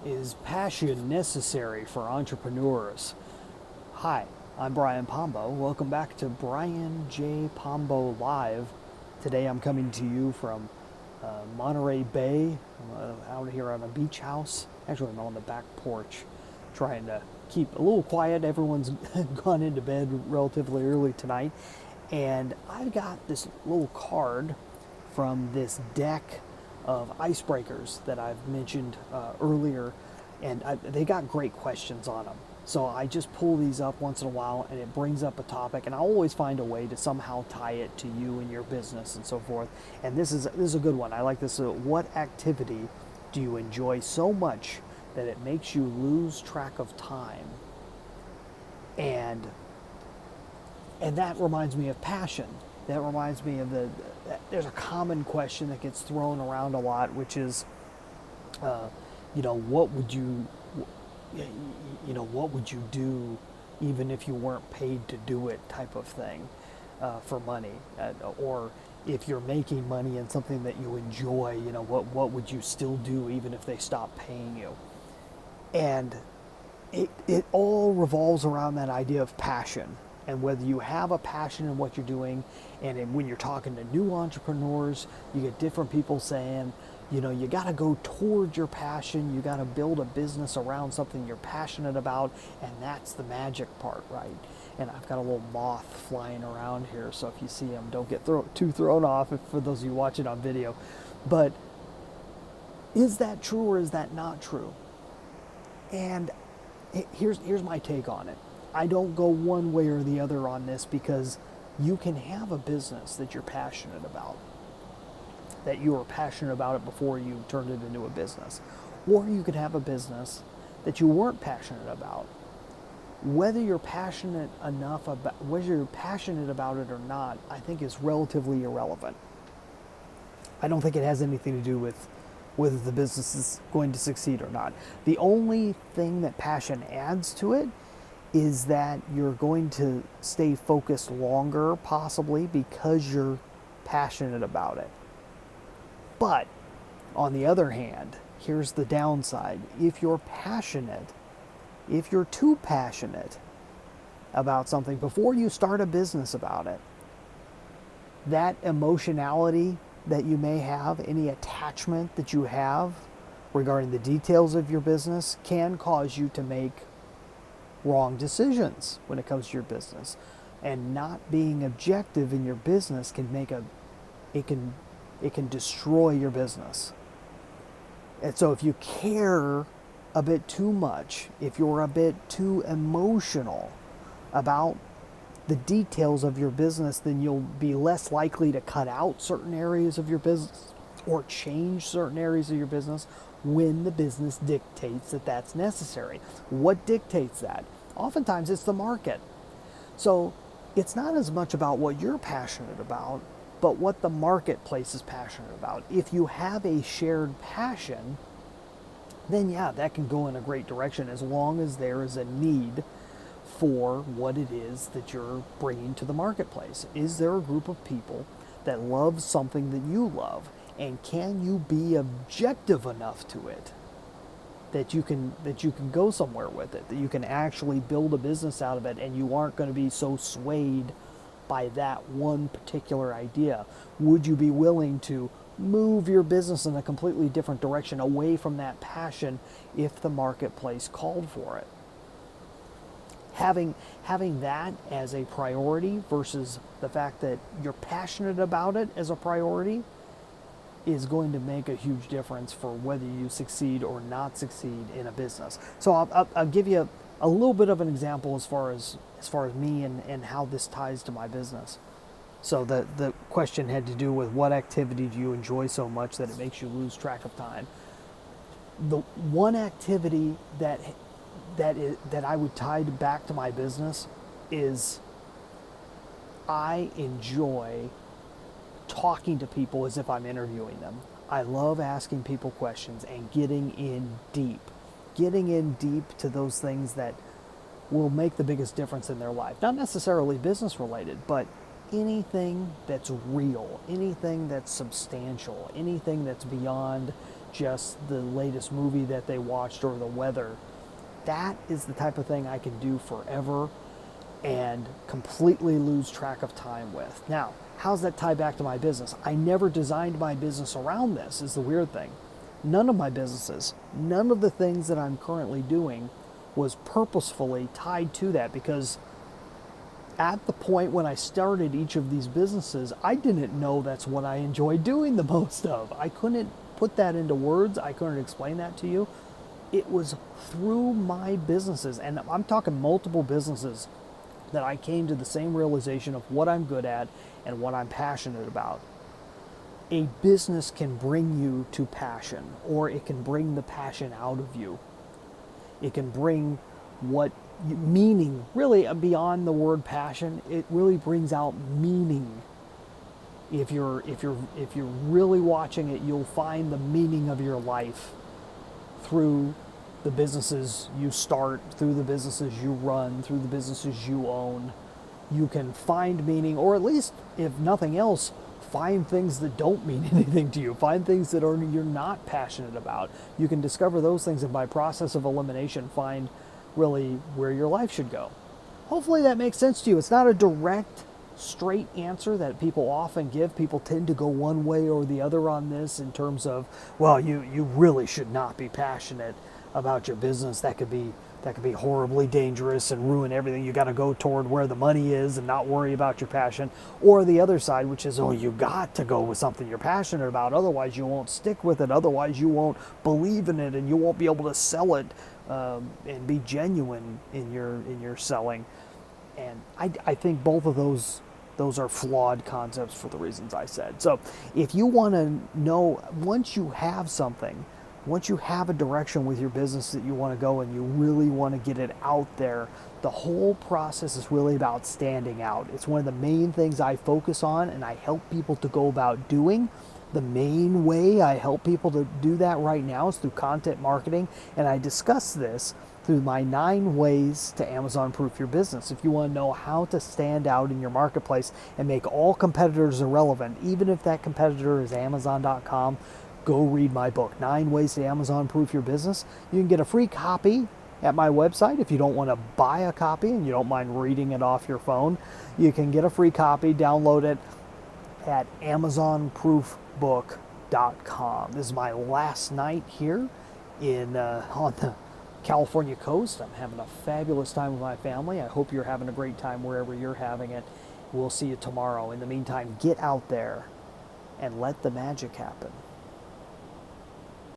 Is passion necessary for entrepreneurs? Hi, I'm Brian Pombo. Welcome back to Brian J. Pombo Live. Today I'm coming to you from Monterey Bay, out here on a beach house. Actually, I'm on the back porch trying to keep a little quiet. Everyone's gone into bed relatively early tonight. And I've got this little card from this deck of icebreakers that I've mentioned earlier, and they got great questions on them. So I just pull these up once in a while, and it brings up a topic, and I always find a way to somehow tie it to you and your business and so forth. And this is a good one. I like this. What activity do you enjoy so much that it makes you lose track of time? And that reminds me of passion. That reminds me of there's a common question that gets thrown around a lot, which is, what would you, what would you do even if you weren't paid to do it, type of thing, for money, or if you're making money in something that you enjoy, what would you still do even if they stopped paying you? And it all revolves around that idea of passion. And whether you have a passion in what you're doing, and when you're talking to new entrepreneurs, you get different people saying, you got to go towards your passion. You got to build a business around something you're passionate about, and that's the magic part, right? And I've got a little moth flying around here, so if you see him, don't get too thrown off, for those of you watching on video. But is that true or is that not true? And here's my take on it. I don't go one way or the other on this, because you can have a business that you're passionate about, that you were passionate about it before you turned it into a business. Or you could have a business that you weren't passionate about. Whether you're passionate about it or not, I think is relatively irrelevant. I don't think it has anything to do with whether the business is going to succeed or not. The only thing that passion adds to it is that you're going to stay focused longer, possibly, because you're passionate about it. But on the other hand, here's the downside. If you're too passionate about something before you start a business about it, that emotionality that you may have, any attachment that you have regarding the details of your business, can cause you to make wrong decisions when it comes to your business. And not being objective in your business can destroy your business. And so if you care a bit too much, if you're a bit too emotional about the details of your business, then you'll be less likely to cut out certain areas of your business or change certain areas of your business when the business dictates that that's necessary. What dictates that? Oftentimes it's the market. So it's not as much about what you're passionate about, but what the marketplace is passionate about. If you have a shared passion, then yeah, that can go in a great direction, as long as there is a need for what it is that you're bringing to the marketplace. Is there a group of people that love something that you love? And can you be objective enough to it that you can go somewhere with it, that you can actually build a business out of it, and you aren't going to be so swayed by that one particular idea? Would you be willing to move your business in a completely different direction, away from that passion, if the marketplace called for it? Having that as a priority versus the fact that you're passionate about it as a priority is going to make a huge difference for whether you succeed or not succeed in a business. So I'll give you a little bit of an example as far as me and how this ties to my business. So the question had to do with, what activity do you enjoy so much that it makes you lose track of time? The one activity that I would tie back to my business is, I enjoy talking to people as if I'm interviewing them. I love asking people questions and getting in deep to those things that will make the biggest difference in their life. Not necessarily business related, but anything that's real, anything that's substantial, anything that's beyond just the latest movie that they watched or the weather. That is the type of thing I can do forever and completely lose track of time with. Now, how's that tie back to my business? I never designed my business around this, is the weird thing. None of my businesses, none of the things that I'm currently doing was purposefully tied to that, because at the point when I started each of these businesses, I didn't know that's what I enjoyed doing the most of. I couldn't put that into words. I couldn't explain that to you. It was through my businesses, and I'm talking multiple businesses, that I came to the same realization of what I'm good at and what I'm passionate about. A business can bring you to passion, or it can bring the passion out of you. It can bring meaning, really beyond the word passion. It really brings out meaning. If you're really watching it, you'll find the meaning of your life through the businesses you start, through the businesses you run, through the businesses you own. You can find meaning, or at least, if nothing else, find things that don't mean anything to you. Find things that you're not passionate about. You can discover those things, and by process of elimination, find really where your life should go. Hopefully that makes sense to you. It's not a direct, straight answer that people often give. People tend to go one way or the other on this, in terms of, well, you really should not be passionate about your business. That could be horribly dangerous and ruin everything. You got to go toward where the money is and not worry about your passion. Or the other side, which is, oh, you got to go with something you're passionate about, otherwise you won't stick with it, otherwise you won't believe in it, and you won't be able to sell it and be genuine in your selling. And I think both of those are flawed concepts for the reasons I said. So if you want to know, once you have something, once you have a direction with your business that you want to go and you really want to get it out there, the whole process is really about standing out. It's one of the main things I focus on, and I help people to go about doing. The main way I help people to do that right now is through content marketing, and I discuss this through my 9 ways to Amazon-proof your business. If you want to know how to stand out in your marketplace and make all competitors irrelevant, even if that competitor is Amazon.com, go read my book, 9 Ways to Amazon-Proof Your Business. You can get a free copy at my website. If you don't want to buy a copy and you don't mind reading it off your phone, you can get a free copy, download it at AmazonProofBook.com. This is my last night here on the California coast. I'm having a fabulous time with my family. I hope you're having a great time wherever you're having it. We'll see you tomorrow. In the meantime, get out there and let the magic happen.